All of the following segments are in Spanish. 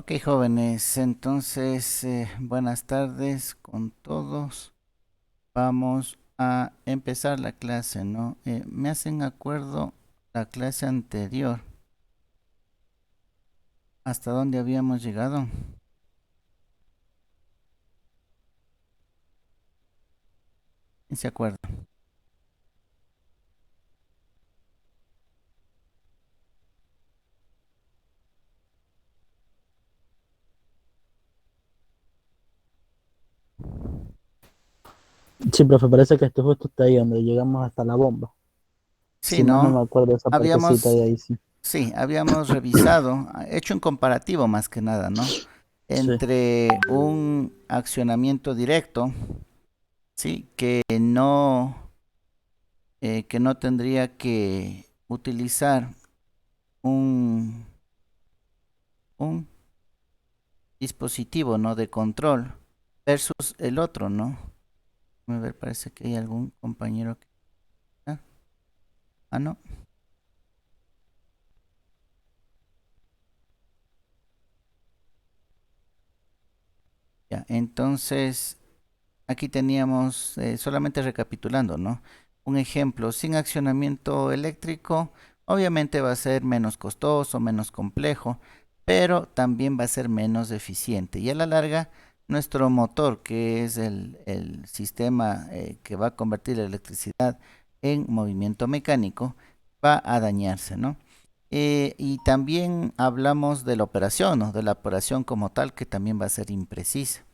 Ok, jóvenes, entonces buenas tardes con todos. Vamos a empezar la clase, ¿no? Me hacen acuerdo la clase anterior, hasta dónde habíamos llegado. ¿Quién se acuerda? Sí, profe, parece que este justo está ahí donde llegamos hasta la bomba. Sí, Si mal no ¿no? me acuerdo de esa partecita Habíamos, de ahí, sí. sí, habíamos revisado, hecho un comparativo más que nada, ¿no? Sí, Entre un accionamiento directo, sí, que no tendría que utilizar un, un dispositivo, ¿no? De control versus el otro, ¿no? A ver, parece que hay algún compañero que... no. Ya, entonces, aquí teníamos, solamente recapitulando, ¿no? Un ejemplo, sin accionamiento eléctrico, obviamente va a ser menos costoso, menos complejo, pero también va a ser menos eficiente. Y a la larga, nuestro motor, que es el sistema que va a convertir la electricidad en movimiento mecánico, va a dañarse, ¿no? Y también hablamos de la operación, ¿no? De la operación como tal, que también va a ser imprecisa.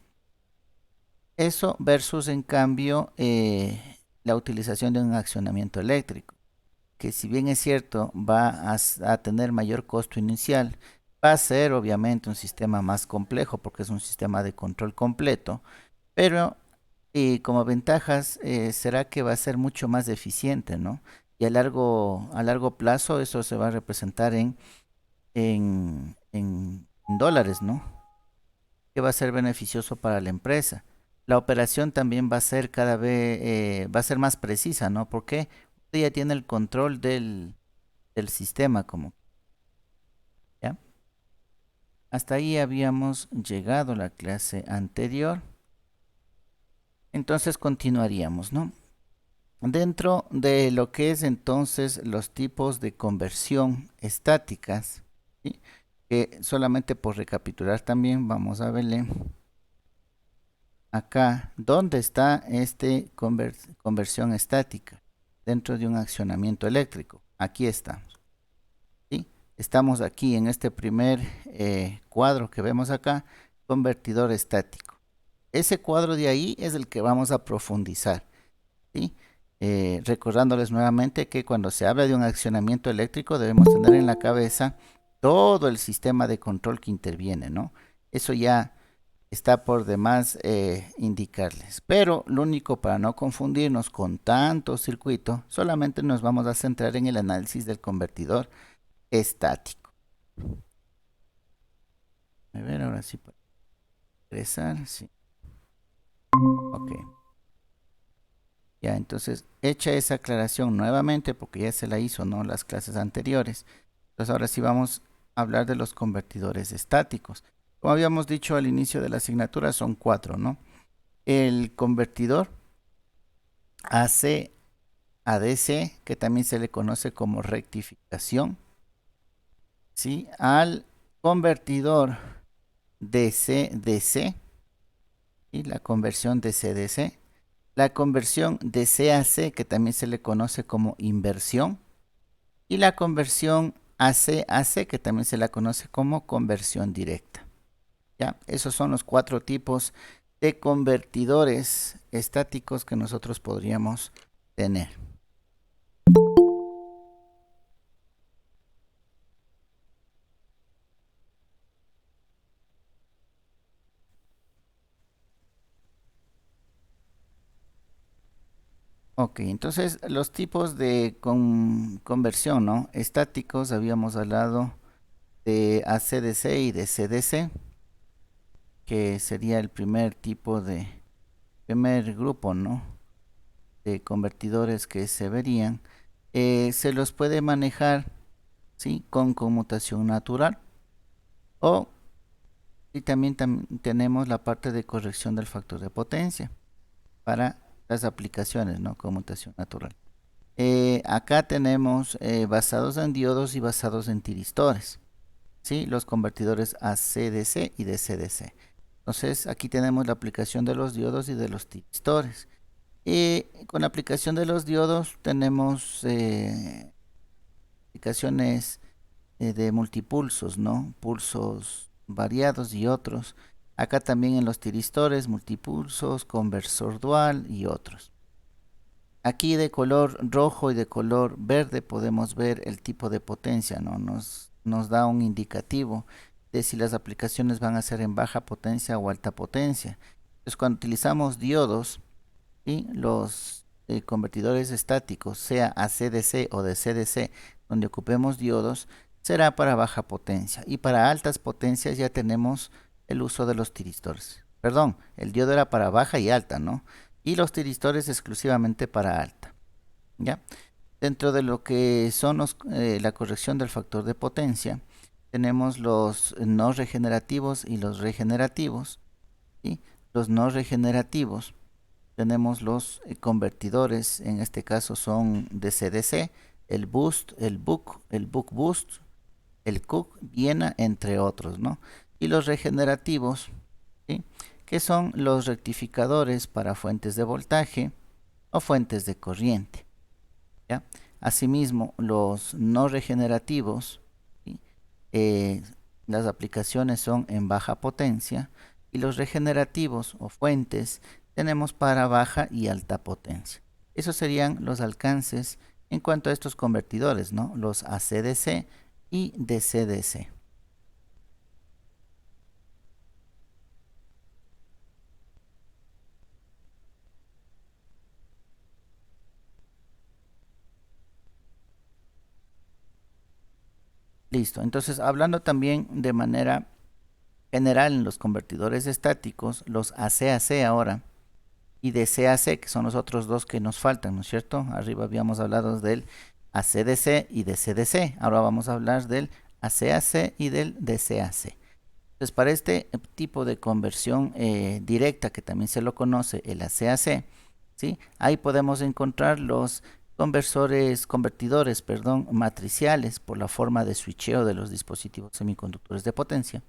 Eso versus, en cambio, la utilización de un accionamiento eléctrico, que si bien es cierto, a tener mayor costo inicial, va a ser obviamente un sistema más complejo porque es un sistema de control completo, pero como ventajas será que va a ser mucho más eficiente, ¿no? Y a largo plazo eso se va a representar en dólares, ¿no? Que va a ser beneficioso para la empresa. La operación también va a ser cada vez, va a ser más precisa, ¿no? Porque usted ya tiene el control del sistema, como, ¿ya? Hasta ahí habíamos llegado la clase anterior. Entonces continuaríamos, ¿no? Dentro de lo que es entonces los tipos de conversión estáticas, ¿sí? Que solamente por recapitular también vamos a verle acá, ¿dónde está conversión estática? Dentro de un accionamiento eléctrico. Aquí estamos, ¿sí? Estamos aquí en este primer cuadro que vemos acá, convertidor estático. Ese cuadro de ahí es el que vamos a profundizar, ¿sí? Recordándoles nuevamente que cuando se habla de un accionamiento eléctrico debemos tener en la cabeza todo el sistema de control que interviene, ¿no? Eso ya está por demás indicarles. Pero lo único, para no confundirnos con tanto circuito, solamente nos vamos a centrar en el análisis del convertidor estático. A ver, ahora sí puedo ingresar. Sí. Ok. Ya, entonces, hecha esa aclaración nuevamente, porque ya se la hizo, ¿no? Las clases anteriores. Entonces, ahora sí vamos a hablar de los convertidores estáticos. Como habíamos dicho al inicio de la asignatura, son cuatro, ¿no? El convertidor AC ADC, que también se le conoce como rectificación, ¿sí? Al convertidor DC-DC y la conversión DC-DC, la conversión DC-AC, que también se le conoce como inversión, y la conversión AC-AC, que también se la conoce como conversión directa. ¿Ya? Esos son los cuatro tipos de convertidores estáticos que nosotros podríamos tener. Ok, entonces los tipos de conversión, ¿no? Estáticos, habíamos hablado de ACDC y de CDC, que sería el primer grupo, ¿no? De convertidores que se verían. Se los puede manejar, ¿sí? Con conmutación natural o Y también tenemos la parte de corrección del factor de potencia para las aplicaciones, ¿no? Conmutación natural. Acá tenemos basados en diodos y basados en tiristores, ¿sí? Los convertidores AC-DC y DC-DC. Entonces aquí tenemos la aplicación de los diodos y de los tiristores. Y con la aplicación de los diodos tenemos aplicaciones de multipulsos, ¿no? Pulsos variados y otros. Acá también en los tiristores, multipulsos, conversor dual y otros. Aquí de color rojo y de color verde podemos ver el tipo de potencia, ¿no? Nos da un indicativo de si las aplicaciones van a ser en baja potencia o alta potencia. Entonces cuando utilizamos diodos y los convertidores estáticos, sea AC-DC o DC-DC, donde ocupemos diodos, será para baja potencia. Y para altas potencias ya tenemos el uso de los tiristores. Perdón, el diodo era para baja y alta, ¿no? Y los tiristores exclusivamente para alta. ¿Ya? Dentro de lo que son la corrección del factor de potencia, tenemos los no regenerativos y los regenerativos. ¿Sí? Los no regenerativos tenemos los convertidores, en este caso son DC-DC, el Boost, el Buck Boost, el Cook, Viena, entre otros, ¿no? Y los regenerativos, ¿sí? Que son los rectificadores para fuentes de voltaje o fuentes de corriente, ¿ya? Asimismo, los no regenerativos, ¿sí? Las aplicaciones son en baja potencia y los regenerativos o fuentes tenemos para baja y alta potencia. Esos serían los alcances en cuanto a estos convertidores, ¿no? Los AC-DC y DC-DC. Listo. Entonces, hablando también de manera general en los convertidores estáticos, los AC-AC ahora y DC-AC, que son los otros dos que nos faltan, ¿no es cierto? Arriba habíamos hablado del AC-DC y DC-DC. Ahora vamos a hablar del AC-AC y del DC-AC. Entonces, para este tipo de conversión directa, que también se lo conoce, el AC-AC, ¿sí? Ahí podemos encontrar los convertidores, perdón, matriciales por la forma de switcheo de los dispositivos semiconductores de potencia,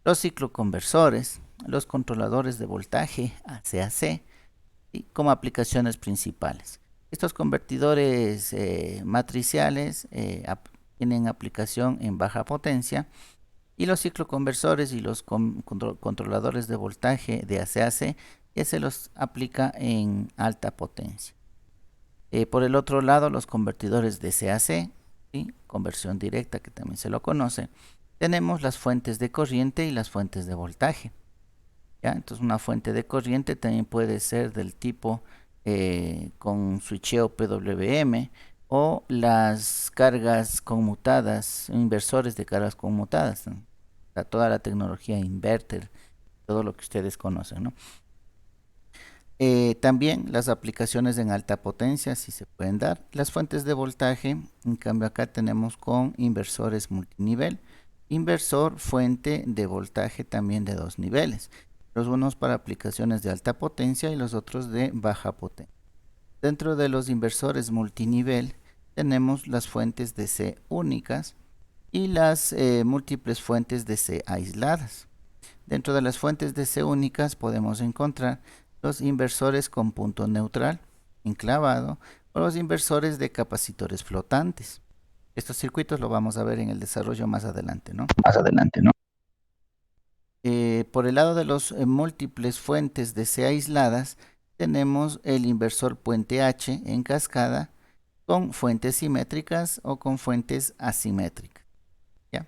los cicloconversores, los controladores de voltaje AC-AC, ¿sí? Como aplicaciones principales. Estos convertidores matriciales tienen aplicación en baja potencia y los cicloconversores y los controladores de voltaje de AC-AC ya se los aplica en alta potencia. Por el otro lado, los convertidores de DC-AC, ¿sí? Conversión directa, que también se lo conoce, tenemos las fuentes de corriente y las fuentes de voltaje. ¿Ya? Entonces una fuente de corriente también puede ser del tipo con switcheo PWM o las cargas conmutadas, inversores de cargas conmutadas, ¿no? Toda la tecnología inverter, todo lo que ustedes conocen, ¿no? También las aplicaciones en alta potencia sí se pueden dar. Las fuentes de voltaje, en cambio acá tenemos con inversores multinivel. Inversor, fuente de voltaje también de dos niveles. Los unos para aplicaciones de alta potencia y los otros de baja potencia. Dentro de los inversores multinivel tenemos las fuentes DC únicas y las múltiples fuentes DC aisladas. Dentro de las fuentes DC únicas podemos encontrar los inversores con punto neutral, enclavado, o los inversores de capacitores flotantes. Estos circuitos lo vamos a ver en el desarrollo más adelante, ¿no? Por el lado de los múltiples fuentes DC aisladas, tenemos el inversor puente H en cascada con fuentes simétricas o con fuentes asimétricas, ¿ya?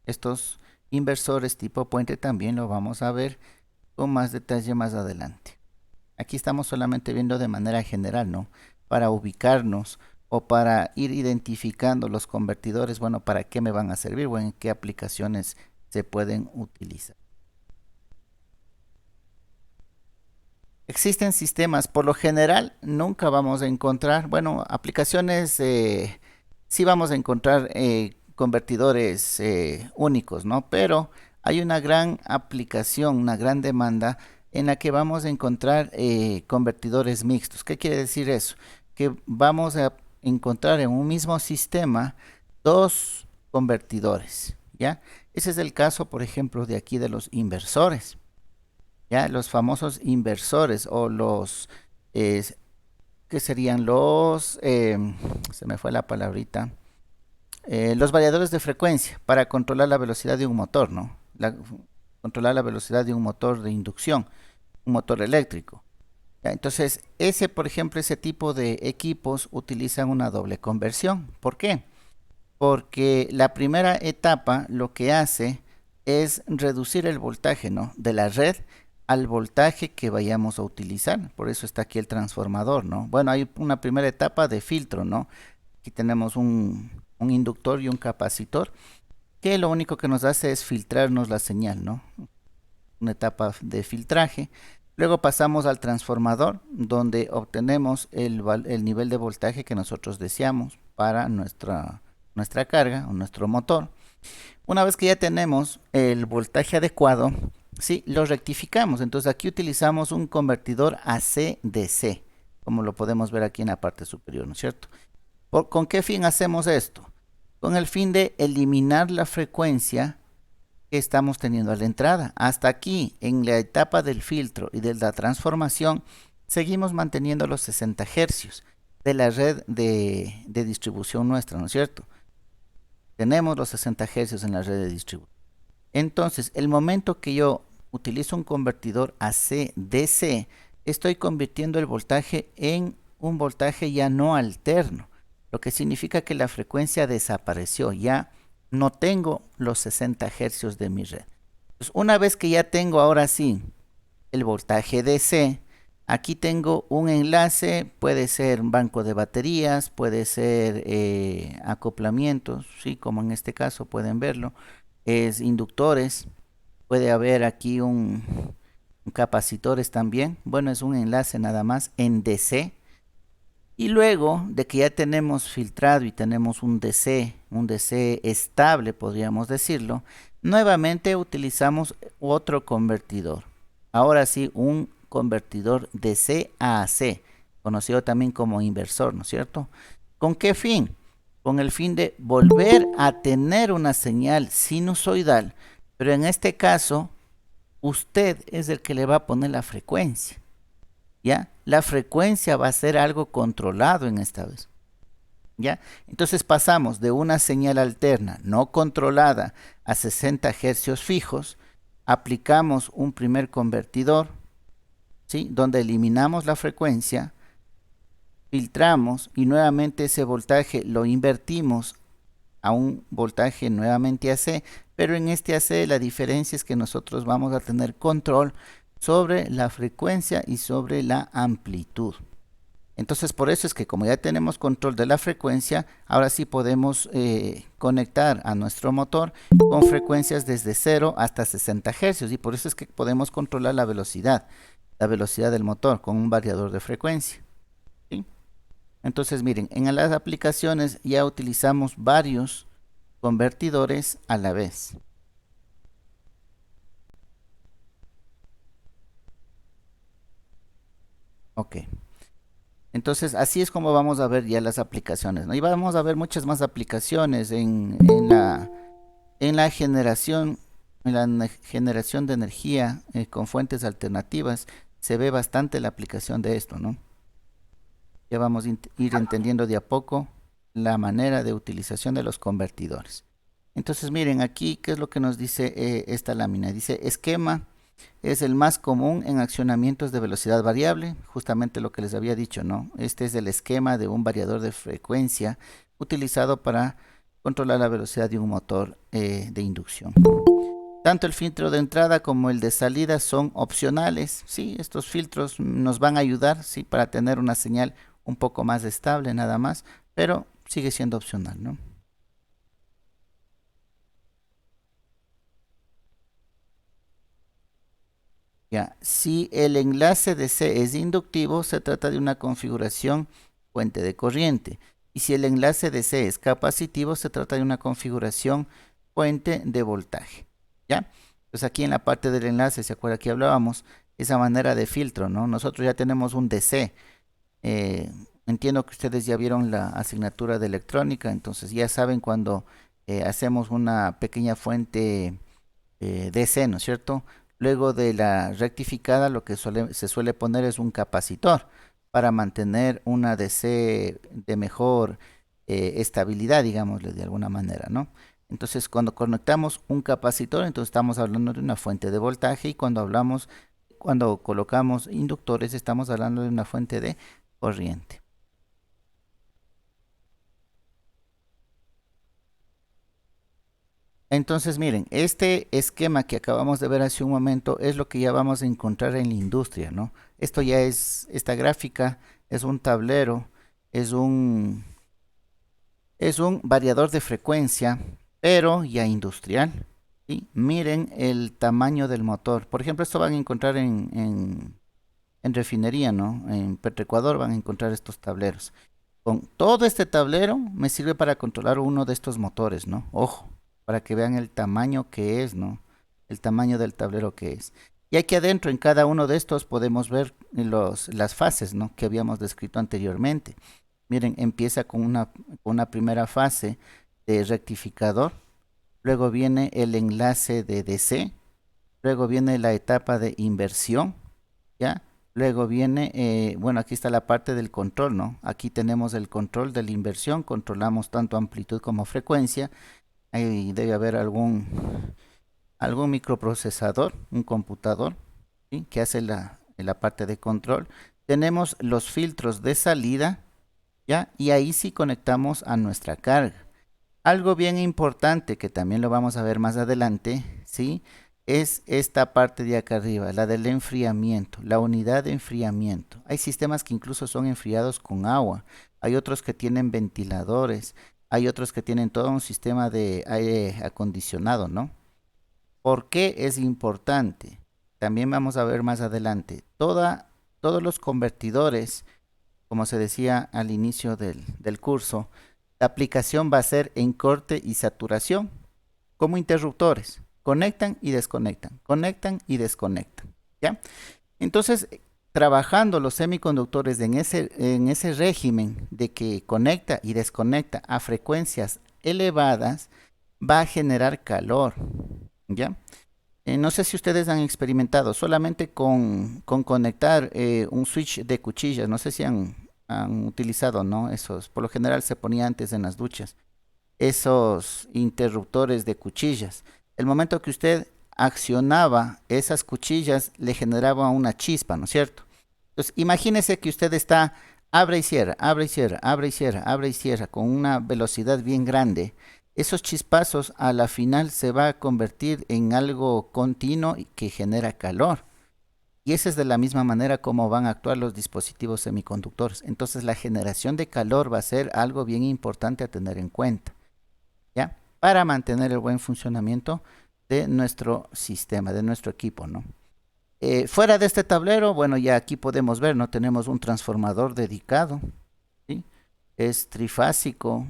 Estos inversores tipo puente también lo vamos a ver con más detalle más adelante. Aquí estamos solamente viendo de manera general, ¿no? Para ubicarnos o para ir identificando los convertidores, bueno, ¿para qué me van a servir o en qué aplicaciones se pueden utilizar? Existen sistemas, por lo general nunca vamos a encontrar, bueno, aplicaciones, sí vamos a encontrar convertidores únicos, ¿no? Pero hay una gran aplicación, una gran demanda en la que vamos a encontrar convertidores mixtos. ¿Qué quiere decir eso? Que vamos a encontrar en un mismo sistema dos convertidores, ¿ya? Ese es el caso, por ejemplo, de aquí de los inversores, ¿ya? Los famosos inversores o los, eh, ¿qué serían los, se me fue la palabrita, los variadores de frecuencia para controlar la velocidad de un motor, ¿no? Controlar la velocidad de un motor de inducción, un motor eléctrico. ¿Ya? Entonces, ese, por ejemplo, ese tipo de equipos utilizan una doble conversión. ¿Por qué? Porque la primera etapa lo que hace es reducir el voltaje, ¿no?, de la red al voltaje que vayamos a utilizar. Por eso está aquí el transformador, ¿no? Bueno, hay una primera etapa de filtro, ¿no? Aquí tenemos un inductor y un capacitor que lo único que nos hace es filtrarnos la señal, ¿no? Una etapa de filtraje. Luego pasamos al transformador, donde obtenemos el nivel de voltaje que nosotros deseamos para nuestra carga o nuestro motor. Una vez que ya tenemos el voltaje adecuado, sí, lo rectificamos. Entonces aquí utilizamos un convertidor AC-DC, como lo podemos ver aquí en la parte superior, ¿no es cierto? ¿Con qué fin hacemos esto? Con el fin de eliminar la frecuencia que estamos teniendo a la entrada. Hasta aquí, en la etapa del filtro y de la transformación, seguimos manteniendo los 60 hercios de la red de distribución nuestra, ¿no es cierto? Tenemos los 60 hercios en la red de distribución. Entonces, el momento que yo utilizo un convertidor AC-DC, estoy convirtiendo el voltaje en un voltaje ya no alterno, lo que significa que la frecuencia desapareció, ya no tengo los 60 hercios de mi red. Pues una vez que ya tengo ahora sí el voltaje DC, aquí tengo un enlace, puede ser un banco de baterías, puede ser acoplamientos, ¿sí? Como en este caso pueden verlo, es inductores, puede haber aquí un capacitores también, bueno, es un enlace nada más en DC. Y luego de que ya tenemos filtrado y tenemos un DC estable, podríamos decirlo, nuevamente utilizamos otro convertidor. Ahora sí, un convertidor DC a AC, conocido también como inversor, ¿no es cierto? ¿Con qué fin? Con el fin de volver a tener una señal sinusoidal, pero en este caso, usted es el que le va a poner la frecuencia. ¿Ya? La frecuencia va a ser algo controlado en esta vez. ¿Ya? Entonces pasamos de una señal alterna no controlada a 60 hercios fijos, aplicamos un primer convertidor, ¿sí?, donde eliminamos la frecuencia, filtramos y nuevamente ese voltaje lo invertimos a un voltaje nuevamente AC, pero en este AC la diferencia es que nosotros vamos a tener control sobre la frecuencia y sobre la amplitud. Entonces por eso es que como ya tenemos control de la frecuencia, ahora sí podemos conectar a nuestro motor con frecuencias desde 0 hasta 60 hercios y por eso es que podemos controlar la velocidad del motor con un variador de frecuencia, ¿sí? Entonces miren, en las aplicaciones ya utilizamos varios convertidores a la vez. Ok. Entonces, así es como vamos a ver ya las aplicaciones, ¿no? Y vamos a ver muchas más aplicaciones en la generación, de energía con fuentes alternativas. Se ve bastante la aplicación de esto, ¿no? Ya vamos a ir entendiendo de a poco la manera de utilización de los convertidores. Entonces, miren aquí, ¿qué es lo que nos dice esta lámina? Dice, esquema es el más común en accionamientos de velocidad variable, justamente lo que les había dicho, ¿no? Este es el esquema de un variador de frecuencia utilizado para controlar la velocidad de un motor de inducción. Tanto el filtro de entrada como el de salida son opcionales, ¿sí? Estos filtros nos van a ayudar, ¿sí?, para tener una señal un poco más estable nada más, pero sigue siendo opcional, ¿no? Ya, si el enlace de C es inductivo, se trata de una configuración fuente de corriente. Y si el enlace de C es capacitivo, se trata de una configuración fuente de voltaje. ¿Ya? Entonces aquí en la parte del enlace, ¿se acuerda que hablábamos? Esa manera de filtro, ¿no? Nosotros ya tenemos un DC. Eh, Entiendo que ustedes ya vieron la asignatura de electrónica, entonces ya saben cuando hacemos una pequeña fuente DC, ¿no es cierto? Luego de la rectificada, lo que se suele poner es un capacitor para mantener una DC de mejor estabilidad, digámosle de alguna manera, ¿no? Entonces, cuando conectamos un capacitor, entonces estamos hablando de una fuente de voltaje y cuando colocamos inductores, estamos hablando de una fuente de corriente. Entonces, miren, este esquema que acabamos de ver hace un momento es lo que ya vamos a encontrar en la industria, ¿no? Esto ya es, esta gráfica es un tablero, es un, es un variador de frecuencia, pero ya industrial. ¿Sí? Miren el tamaño del motor. Por ejemplo, esto van a encontrar en refinería, ¿no? En Petroecuador van a encontrar estos tableros. Con todo este tablero me sirve para controlar uno de estos motores, ¿no? Ojo, para que vean el tamaño que es, ¿no? El tamaño del tablero que es. Y aquí adentro, en cada uno de estos, podemos ver las fases, ¿no? Que habíamos descrito anteriormente. Miren, empieza con una primera fase de rectificador, luego viene el enlace de DC, luego viene la etapa de inversión, ¿ya? Luego viene, bueno, aquí está la parte del control, ¿no? Aquí tenemos el control de la inversión, controlamos tanto amplitud como frecuencia. Ahí debe haber algún microprocesador, un computador, ¿sí? Que hace la parte de control. Tenemos los filtros de salida, ¿ya? Y ahí sí conectamos a nuestra carga. Algo bien importante que también lo vamos a ver más adelante, ¿sí? Es esta parte de acá arriba, la del enfriamiento, la unidad de enfriamiento. Hay sistemas que incluso son enfriados con agua, hay otros que tienen ventiladores, hay otros que tienen todo un sistema de aire acondicionado, ¿no? ¿Por qué es importante? También vamos a ver más adelante. Todos los convertidores, como se decía al inicio del curso, la aplicación va a ser en corte y saturación, como interruptores. Conectan y desconectan. ¿Ya? Entonces, trabajando los semiconductores en ese régimen de que conecta y desconecta a frecuencias elevadas, va a generar calor. ¿Ya? No sé si ustedes han experimentado solamente con conectar un switch de cuchillas, no sé si han utilizado, ¿no? Esos, por lo general se ponía antes en las duchas, esos interruptores de cuchillas. El momento que usted accionaba esas cuchillas, le generaba una chispa, ¿no es cierto? Entonces, imagínese que usted está, abre y cierra, abre y cierra, abre y cierra, abre y cierra, con una velocidad bien grande. Esos chispazos a la final se va a convertir en algo continuo y que genera calor. Y esa es de la misma manera como van a actuar los dispositivos semiconductores. Entonces la generación de calor va a ser algo bien importante a tener en cuenta, ¿ya? Para mantener el buen funcionamiento de nuestro sistema, de nuestro equipo, ¿no? Fuera de este tablero, bueno, ya aquí podemos ver, ¿no? Tenemos un transformador dedicado, ¿sí? Es trifásico,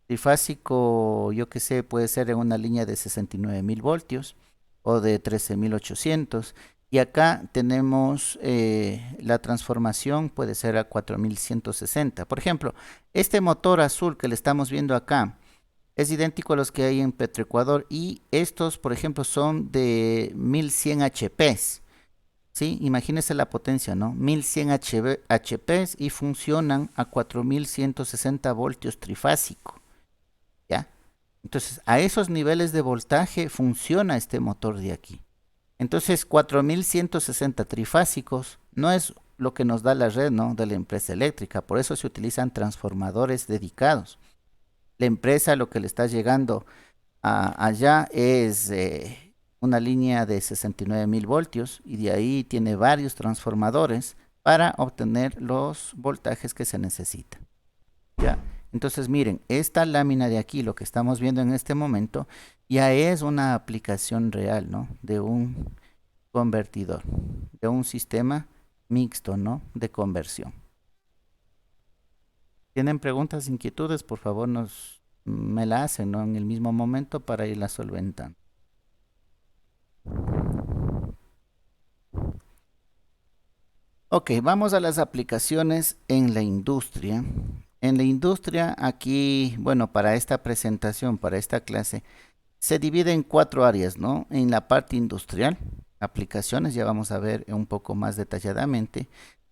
trifásico, yo que sé, puede ser en una línea de 69.000 voltios o de 13.800. Y acá tenemos la transformación, puede ser a 4.160. Por ejemplo, este motor azul que le estamos viendo acá es idéntico a los que hay en Petroecuador y estos, por ejemplo, son de 1100 HPs. ¿Sí? Imagínense la potencia, ¿no? 1100 HPs y funcionan a 4160 voltios trifásico. ¿Ya? Entonces, a esos niveles de voltaje funciona este motor de aquí. Entonces, 4160 trifásicos no es lo que nos da la red, ¿no? De la empresa eléctrica. Por eso se utilizan transformadores dedicados. La empresa lo que le está llegando allá es una línea de 69.000 voltios y de ahí tiene varios transformadores para obtener los voltajes que se necesitan. ¿Ya? Entonces miren, esta lámina de aquí, lo que estamos viendo en este momento, ya es una aplicación real, ¿no? De un convertidor, de un sistema mixto, ¿no? De conversión. ¿Tienen preguntas, inquietudes? Por favor, me la hacen, ¿no? En el mismo momento para irla solventando. Ok, vamos a las aplicaciones en la industria. En la industria, aquí, bueno, para esta presentación, para esta clase, se divide en cuatro áreas, ¿no? En la parte industrial, aplicaciones, ya vamos a ver un poco más detalladamente,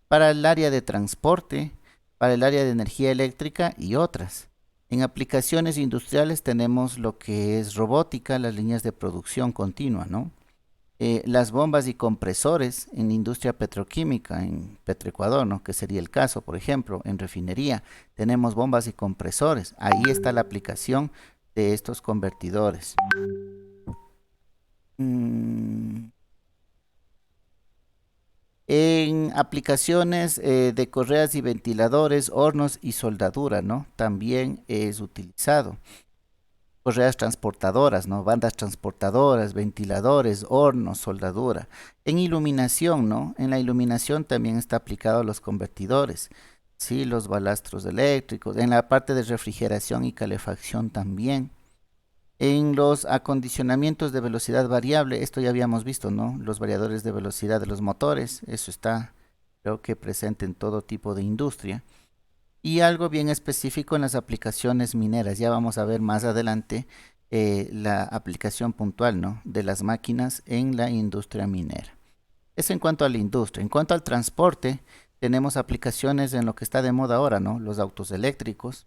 para el área de transporte, para el área de energía eléctrica y otras. En aplicaciones industriales tenemos lo que es robótica, las líneas de producción continua, ¿no? Las bombas y compresores en la industria petroquímica, en Petroecuador, ¿no? Que sería el caso, por ejemplo, en refinería, tenemos bombas y compresores. Ahí está la aplicación de estos convertidores. Mm, En aplicaciones de correas y ventiladores, hornos y soldadura, ¿no? También es utilizado. Correas transportadoras, ¿no? Bandas transportadoras, ventiladores, hornos, soldadura. En iluminación, ¿no? En la iluminación también está aplicado a los convertidores, sí, los balastros eléctricos. En la parte de refrigeración y calefacción también. En los acondicionamientos de velocidad variable, esto ya habíamos visto, ¿no? Los variadores de velocidad de los motores, eso está, creo que presente en todo tipo de industria. Y algo bien específico en las aplicaciones mineras. Ya vamos a ver más adelante la aplicación puntual, ¿no? De las máquinas en la industria minera. Eso en cuanto a la industria. En cuanto al transporte, tenemos aplicaciones en lo que está de moda ahora, ¿no? Los autos eléctricos,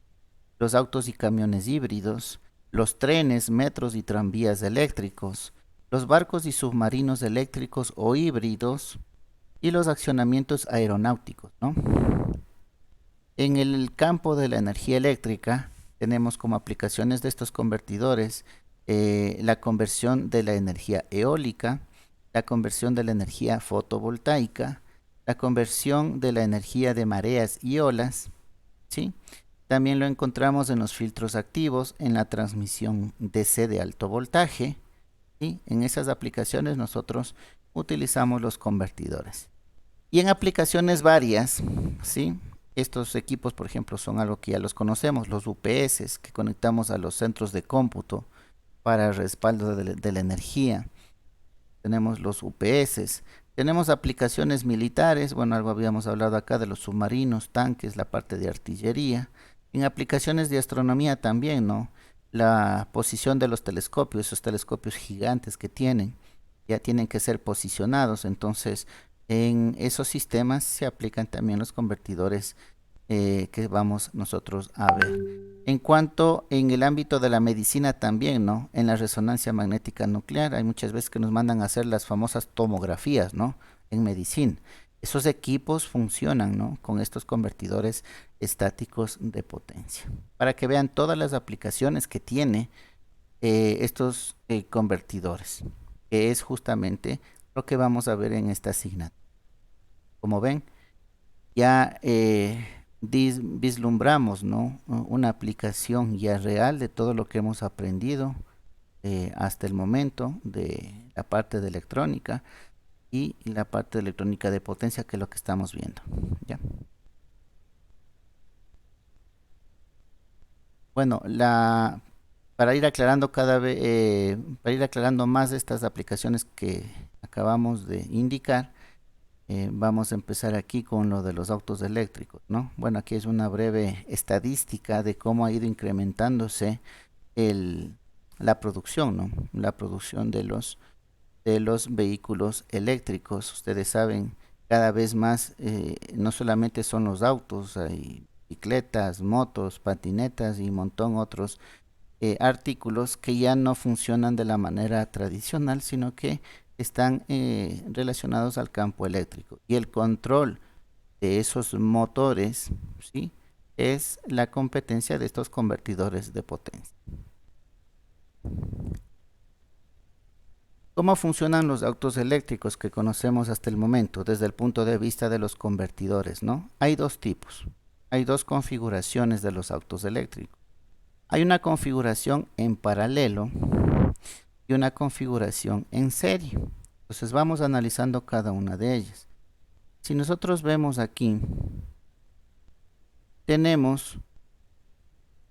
los autos y camiones híbridos, los trenes, metros y tranvías eléctricos, los barcos y submarinos eléctricos o híbridos y los accionamientos aeronáuticos, ¿no? En el campo de la energía eléctrica tenemos como aplicaciones de estos convertidores la conversión de la energía eólica, la conversión de la energía fotovoltaica, la conversión de la energía de mareas y olas, ¿sí? También lo encontramos en los filtros activos, en la transmisión DC de alto voltaje, y en esas aplicaciones nosotros utilizamos los convertidores. Y en aplicaciones varias, ¿sí? Estos equipos, por ejemplo, son algo que ya los conocemos, los UPS que conectamos a los centros de cómputo para el respaldo de la energía. Tenemos los UPS, tenemos aplicaciones militares, bueno, algo habíamos hablado acá de los submarinos, tanques, la parte de artillería. En aplicaciones de astronomía también, ¿no? La posición de los telescopios, esos telescopios gigantes que tienen, ya tienen que ser posicionados, entonces en esos sistemas se aplican también los convertidores que vamos nosotros a ver. En cuanto en el ámbito de la medicina también, ¿no? En la resonancia magnética nuclear, hay muchas veces que nos mandan a hacer las famosas tomografías, ¿no? En medicina. Esos equipos funcionan, ¿no? Con estos convertidores estáticos de potencia. Para que vean todas las aplicaciones que tiene estos convertidores, que es justamente lo que vamos a ver en esta asignatura. Como ven, ya vislumbramos, ¿no? Una aplicación ya real de todo lo que hemos aprendido hasta el momento de la parte de electrónica y la parte de electrónica de potencia, que es lo que estamos viendo. ¿Ya? Bueno, para ir aclarando cada vez, para ir aclarando más de estas aplicaciones que acabamos de indicar, vamos a empezar aquí con lo de los autos eléctricos, ¿no? Bueno, aquí es una breve estadística de cómo ha ido incrementándose el, la producción, ¿no? La producción de los vehículos eléctricos. Ustedes saben, cada vez más, no solamente son los autos, hay bicicletas, motos, patinetas y un montón otros artículos que ya no funcionan de la manera tradicional, sino que están relacionados al campo eléctrico. Y el control de esos motores, ¿sí? Es la competencia de estos convertidores de potencia. ¿Cómo funcionan los autos eléctricos que conocemos hasta el momento desde el punto de vista de los convertidores, ¿no? Hay dos tipos, hay dos configuraciones de los autos eléctricos. Hay una configuración en paralelo y una configuración en serie. Entonces vamos analizando cada una de ellas. Si nosotros vemos aquí, tenemos,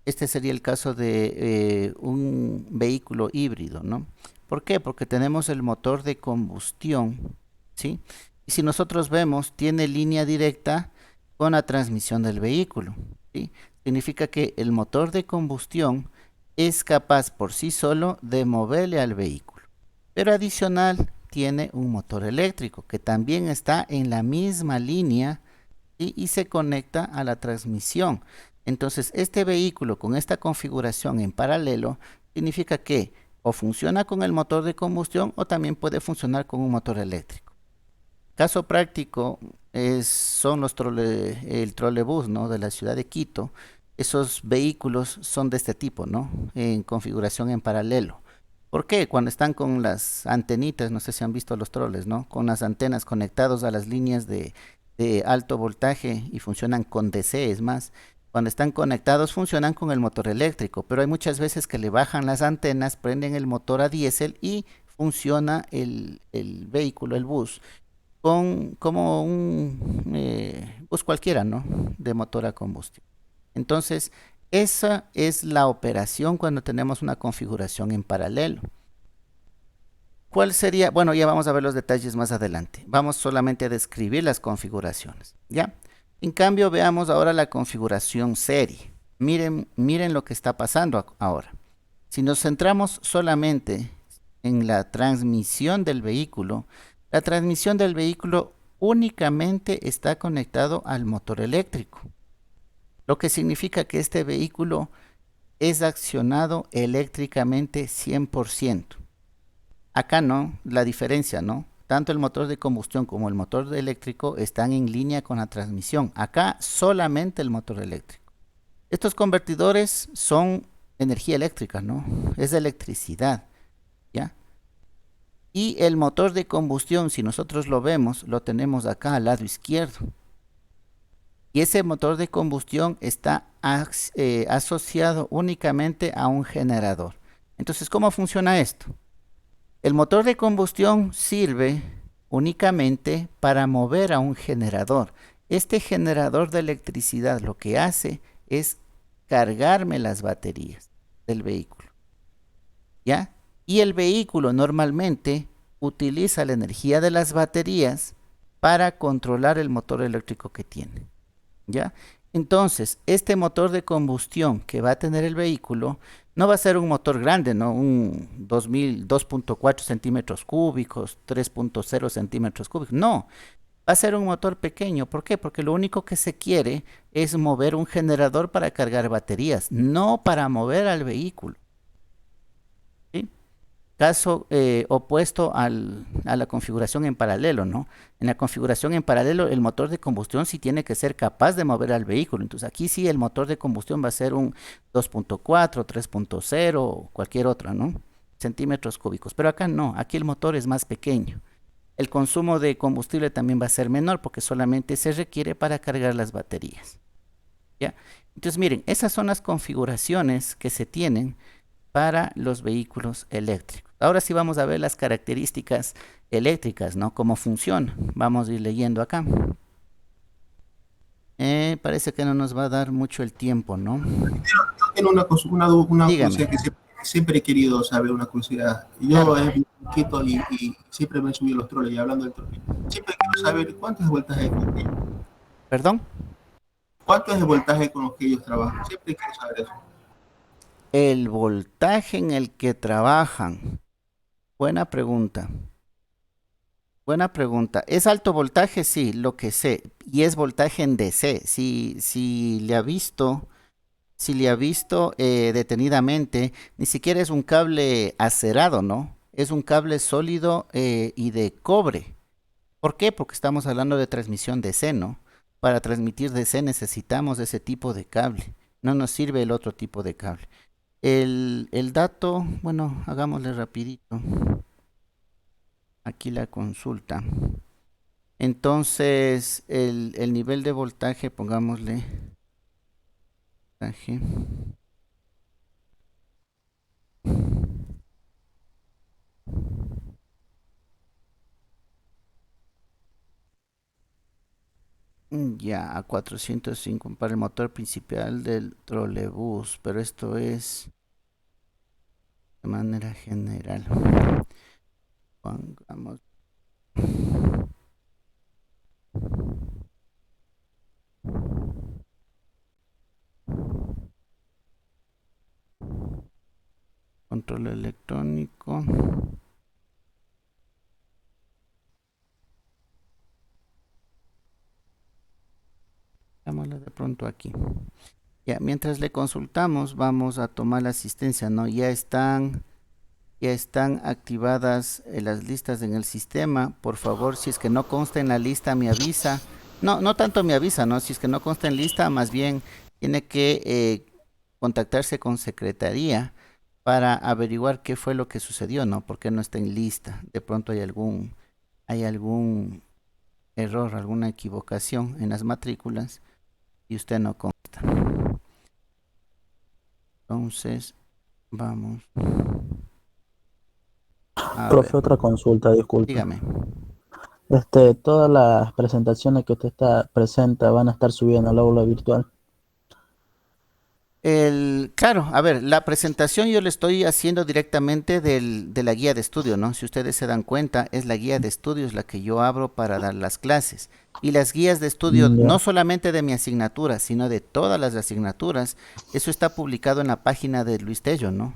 este sería el caso de un vehículo híbrido, ¿no? ¿Por qué? Porque tenemos el motor de combustión, ¿sí? Y si nosotros vemos, tiene línea directa con la transmisión del vehículo, ¿sí? Significa que el motor de combustión es capaz por sí solo de moverle al vehículo. Pero adicional tiene un motor eléctrico que también está en la misma línea, ¿sí? Y se conecta a la transmisión. Entonces, este vehículo con esta configuración en paralelo significa que o funciona con el motor de combustión o también puede funcionar con un motor eléctrico. Caso práctico son el trolebús, ¿no? De la ciudad de Quito. Esos vehículos son de este tipo, ¿no? En configuración en paralelo. ¿Por qué? Cuando están con las antenitas, no sé si han visto los troles, ¿no? Con las antenas conectados a las líneas de alto voltaje y funcionan con DC, es más. Cuando están conectados funcionan con el motor eléctrico, pero hay muchas veces que le bajan las antenas, prenden el motor a diésel y funciona el vehículo, el bus como un bus cualquiera, ¿no? De motor a combustión. Entonces, esa es la operación cuando tenemos una configuración en paralelo. ¿Cuál sería? Bueno, ya vamos a ver los detalles más adelante. Vamos solamente a describir las configuraciones, ¿ya? En cambio, veamos ahora la configuración serie. Miren lo que está pasando ahora. Si nos centramos solamente en la transmisión del vehículo, la transmisión del vehículo únicamente está conectado al motor eléctrico, lo que significa que este vehículo es accionado eléctricamente 100%. Acá no, la diferencia, ¿no? Tanto el motor de combustión como el motor eléctrico están en línea con la transmisión. Acá solamente el motor eléctrico. Estos convertidores son energía eléctrica, ¿no? Es de electricidad, ¿ya? Y el motor de combustión, si nosotros lo vemos, lo tenemos acá al lado izquierdo. Y ese motor de combustión está asociado únicamente a un generador. Entonces, ¿cómo funciona esto? El motor de combustión sirve únicamente para mover a un generador. Este generador de electricidad lo que hace es cargarme las baterías del vehículo, ¿ya? Y el vehículo normalmente utiliza la energía de las baterías para controlar el motor eléctrico que tiene, ¿ya? Entonces, este motor de combustión que va a tener el vehículo no va a ser un motor grande, ¿no? Un 2.4 centímetros cúbicos, 3.0 centímetros cúbicos. No, va a ser un motor pequeño. ¿Por qué? Porque lo único que se quiere es mover un generador para cargar baterías, no para mover al vehículo, ¿sí? Caso opuesto a la configuración en paralelo, ¿no? En la configuración en paralelo, el motor de combustión sí tiene que ser capaz de mover al vehículo. Entonces aquí sí el motor de combustión va a ser un 2.4, 3.0 o cualquier otro, ¿no? Centímetros cúbicos. Pero acá no, aquí el motor es más pequeño. El consumo de combustible también va a ser menor porque solamente se requiere para cargar las baterías, ¿ya? Entonces miren, esas son las configuraciones que se tienen para los vehículos eléctricos. Ahora sí vamos a ver las características eléctricas, ¿no? Cómo funciona. Vamos a ir leyendo acá. Parece que no nos va a dar mucho el tiempo, ¿no? Tengo una Dígame. curiosidad que siempre he querido saber, una curiosidad. Yo Claro. he vivido un Quito y siempre me he subido los troles y hablando del trole. Siempre quiero saber cuánto es el voltaje con que, ¿Perdón? cuánto es el voltaje con los que ellos trabajan. Siempre quiero saber eso. El voltaje en el que trabajan. Buena pregunta. Buena pregunta. ¿Es alto voltaje? Sí, lo que sé. Y es voltaje en DC. Si le ha visto, si le ha visto detenidamente, ni siquiera es un cable acerado, ¿no? Es un cable sólido y de cobre. ¿Por qué? Porque estamos hablando de transmisión DC, ¿no? Para transmitir DC necesitamos ese tipo de cable. No nos sirve el otro tipo de cable. El dato, bueno, hagámosle rapidito. Aquí la consulta. Entonces, el nivel de voltaje, pongámosle voltaje. Ya, a 405 para el motor principal del trolebús, pero esto es de manera general. Pongamos control electrónico. Veámosla de pronto aquí. Ya, mientras le consultamos, vamos a tomar la asistencia, ¿no? Ya están activadas las listas en el sistema. Por favor, si es que no consta en la lista, me avisa. No, no tanto me avisa, ¿no? Si es que no consta en lista, más bien tiene que contactarse con secretaría para averiguar qué fue lo que sucedió, ¿no? ¿Por qué no está en lista? De pronto hay algún error, alguna equivocación en las matrículas y usted no consta. Entonces, vamos a Profe, ver. otra consulta, disculpe. Dígame. Todas las presentaciones que usted presenta van a estar subiendo al aula virtual. Claro, a ver, la presentación yo le estoy haciendo directamente de la guía de estudio, ¿no? Si ustedes se dan cuenta, es la guía de estudios la que yo abro para dar las clases. Y las guías de estudio, no Ya. solamente de mi asignatura, sino de todas las asignaturas, eso está publicado en la página de Luis Tello, ¿no?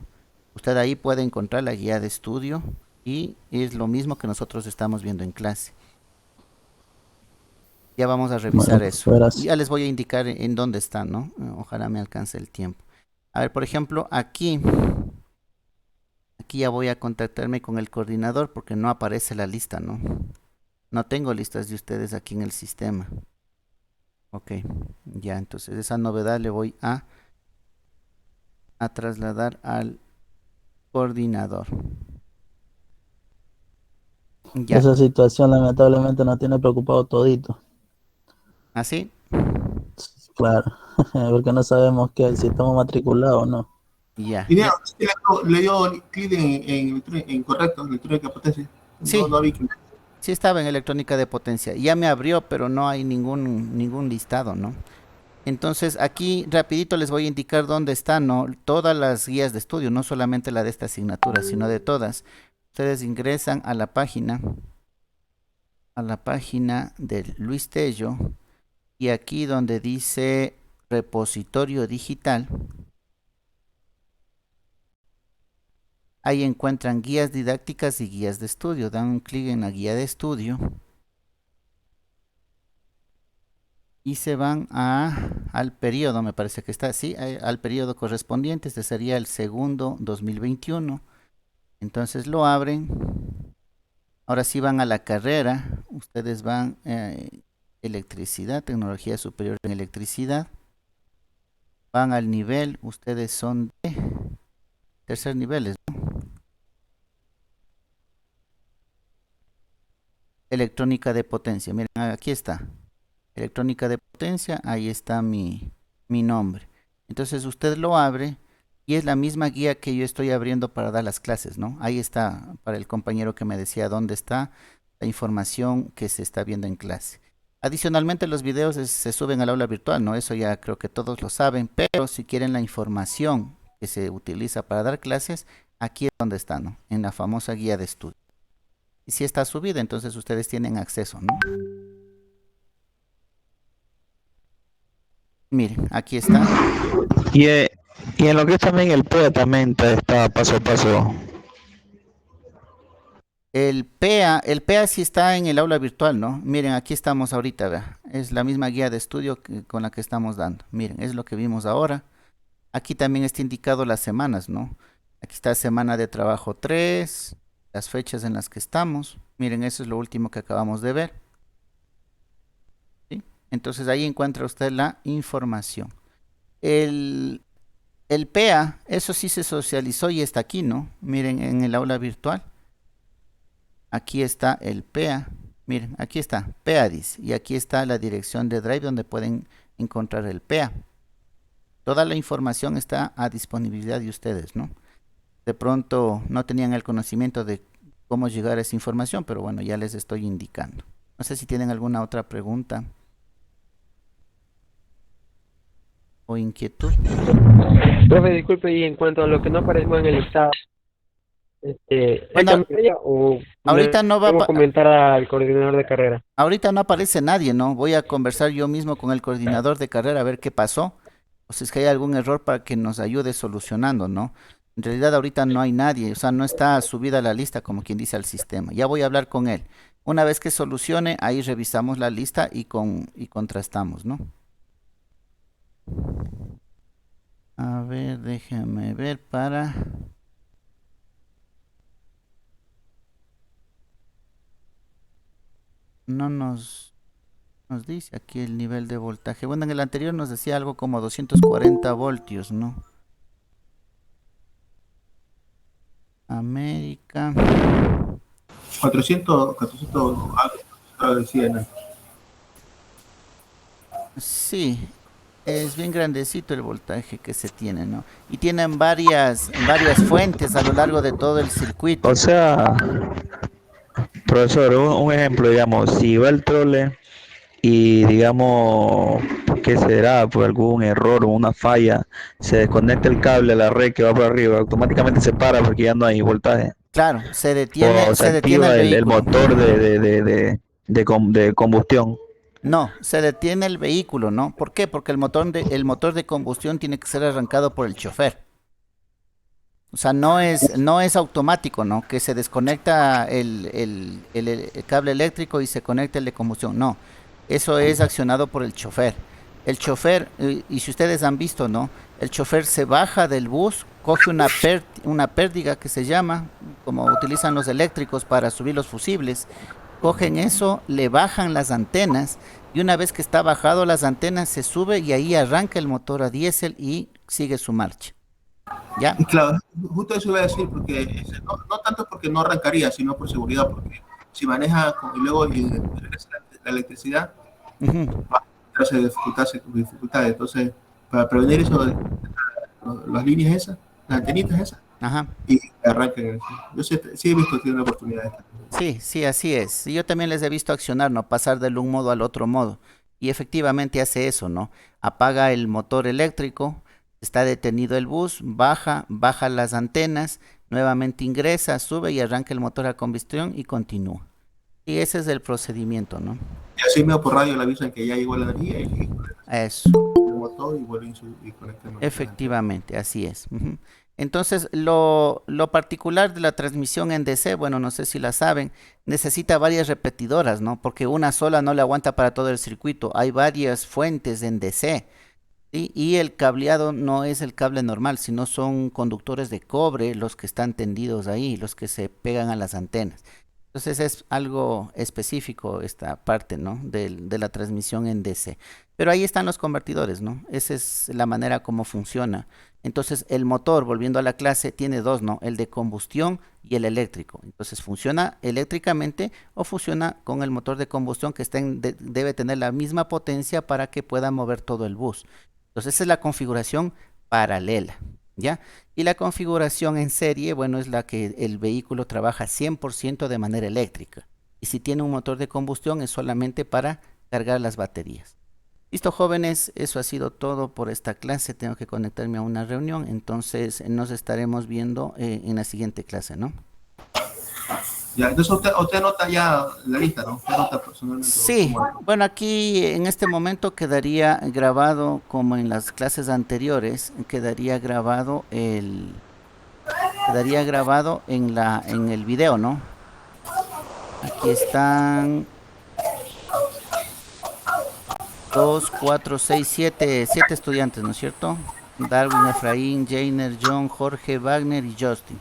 Usted ahí puede encontrar la guía de estudio y es lo mismo que nosotros estamos viendo en clase. Ya vamos a revisar Bueno, eso. gracias. Ya les voy a indicar en dónde están, ¿no? Ojalá me alcance el tiempo. A ver, por ejemplo, aquí ya voy a contactarme con el coordinador porque no aparece la lista, ¿no? No tengo listas de ustedes aquí en el sistema. Ok, ya, entonces esa novedad le voy a trasladar al coordinador. Ya, Esa situación lamentablemente nos tiene preocupado todito. ¿así? Claro, porque no sabemos si estamos matriculados o no. Ya, Y mira, ya. usted le dio clic en correcto, electrónica potencia. Sí, No vi que. sí estaba en electrónica de potencia. Ya me abrió, pero no hay ningún listado, ¿no? Entonces aquí rapidito les voy a indicar dónde están, ¿no? Todas las guías de estudio, no solamente la de esta asignatura, sino de todas. Ustedes ingresan a la página de Luis Tello y aquí donde dice repositorio digital, ahí encuentran guías didácticas y guías de estudio. Dan un clic en la guía de estudio y se van al periodo, me parece que está así, al periodo correspondiente. Este sería el segundo 2021. Entonces lo abren. Ahora sí van a la carrera. Ustedes van electricidad, tecnología superior en electricidad. Van al nivel. Ustedes son de tercer nivel, ¿no? Electrónica de potencia. Miren, aquí está. Electrónica de potencia. Ahí está mi nombre. Entonces usted lo abre y es la misma guía que yo estoy abriendo para dar las clases, ¿no? Ahí está para el compañero que me decía dónde está la información que se está viendo en clase. Adicionalmente los videos se suben al aula virtual, ¿no? Eso ya creo que todos lo saben, pero si quieren la información que se utiliza para dar clases, aquí es donde está, ¿no? En la famosa guía de estudio. Y si está subida, entonces ustedes tienen acceso, ¿no? Miren, aquí está. Y, y en lo que es también el PEA también está paso a paso. El PEA sí está en el aula virtual, ¿no? Miren, aquí estamos ahorita, vea. Es la misma guía de estudio con la que estamos dando. Miren, es lo que vimos ahora. Aquí también está indicado las semanas, ¿no? Aquí está semana de trabajo 3, las fechas en las que estamos. Miren, eso es lo último que acabamos de ver. ¿Sí? Entonces ahí encuentra usted la información. El PEA, eso sí se socializó y está aquí, ¿no? Miren, en el aula virtual. Aquí está el PEA. Miren, aquí está PEADIS y aquí está la dirección de Drive donde pueden encontrar el PEA. Toda la información está a disponibilidad de ustedes, ¿no? De pronto no tenían el conocimiento de cómo llegar a esa información, pero bueno, ya les estoy indicando. No sé si tienen alguna otra pregunta o inquietud. Profe, disculpe, y en cuanto a lo que no aparezco en el listado, ¿hay Bueno, cambio o ahorita no va a debo comentar al coordinador de carrera? ahorita no aparece nadie, ¿no? Voy a conversar yo mismo con el coordinador de carrera a ver qué pasó, o si es que hay algún error para que nos ayude solucionando, ¿no? En realidad ahorita no hay nadie, o sea, no está subida la lista como quien dice al sistema. Ya voy a hablar con él. Una vez que solucione, ahí revisamos la lista y contrastamos, ¿no? A ver, déjame ver para... No nos dice aquí el nivel de voltaje. Bueno, en el anterior nos decía algo como 240 voltios, ¿no? América. 400 algo decían. Sí, es bien grandecito el voltaje que se tiene, ¿no? Y tienen varias fuentes a lo largo de todo el circuito. O sea, profesor, un ejemplo, digamos, si va el trole y digamos, ¿qué será? Por algún error o una falla, se desconecta el cable a la red que va por arriba, automáticamente se para porque ya no hay voltaje. Claro, se O detiene se el activa el vehículo. motor de combustión. No, se detiene el vehículo, ¿no? ¿Por qué? Porque el motor de combustión tiene que ser arrancado por el chofer. O sea, no es automático, ¿no? Que se desconecta el cable eléctrico y se conecta el de combustión. No, eso es accionado por el chofer. El chofer, y si ustedes han visto, ¿no? El chofer se baja del bus, coge una pértiga que se llama, como utilizan los eléctricos para subir los fusibles. Cogen eso, le bajan las antenas y una vez que está bajado las antenas se sube y ahí arranca el motor a diésel y sigue su marcha. ¿Ya? Y claro, justo eso iba a decir, porque no tanto porque no arrancaría, sino por seguridad, porque si maneja y luego regresa la electricidad, Ujú. va a entrarse dificultades. Entonces, para prevenir eso, las líneas esas, las antenitas esas, Ajá. y arranquen. Yo sí he visto que tiene una oportunidad. Sí, así es. Yo también les he visto accionar, ¿no? Pasar del un modo al otro modo. Y efectivamente hace eso, ¿no? Apaga el motor eléctrico, está detenido el bus, baja las antenas, nuevamente ingresa, sube y arranca el motor a combustión y continúa. Y ese es el procedimiento, ¿no? Y así medio por radio le avisan que ya llegó la energía y Eso. el motor y vuelven y conectan. Efectivamente, así es. Ujú. Entonces, lo particular de la transmisión en DC, bueno, no sé si la saben, necesita varias repetidoras, ¿no? Porque una sola no le aguanta para todo el circuito. Hay varias fuentes en DC. ¿Sí? Y el cableado no es el cable normal, sino son conductores de cobre los que están tendidos ahí, los que se pegan a las antenas. Entonces es algo específico esta parte, ¿no? De la transmisión en DC. Pero ahí están los convertidores, ¿no? Esa es la manera como funciona. Entonces el motor, volviendo a la clase, tiene dos, ¿no? El de combustión y el eléctrico. Entonces funciona eléctricamente o funciona con el motor de combustión que debe tener la misma potencia para que pueda mover todo el bus. Entonces esa es la configuración paralela, ¿ya? Y la configuración en serie, bueno, es la que el vehículo trabaja 100% de manera eléctrica. Y si tiene un motor de combustión es solamente para cargar las baterías. Listo, jóvenes, eso ha sido todo por esta clase. Tengo que conectarme a una reunión, entonces nos estaremos viendo en la siguiente clase, ¿no? Ya, entonces usted anota ya la lista, ¿no? Usted anota personalmente. Sí, bueno, aquí en este momento quedaría grabado, como en las clases anteriores, quedaría grabado en el video, ¿no? Aquí están 2, 4, 6, 7 estudiantes, ¿no es cierto? Darwin, Efraín, Jainer, John, Jorge, Wagner y Justin.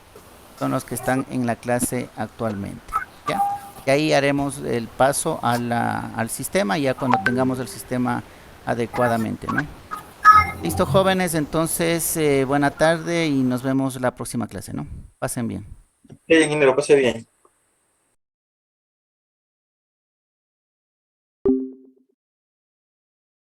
Son los que están en la clase actualmente, ¿ya? Y ahí haremos el paso al sistema, ya cuando tengamos el sistema adecuadamente, ¿no? Listo, jóvenes, entonces, buena tarde y nos vemos la próxima clase, ¿no? Pasen bien. Ingeniero, pase bien.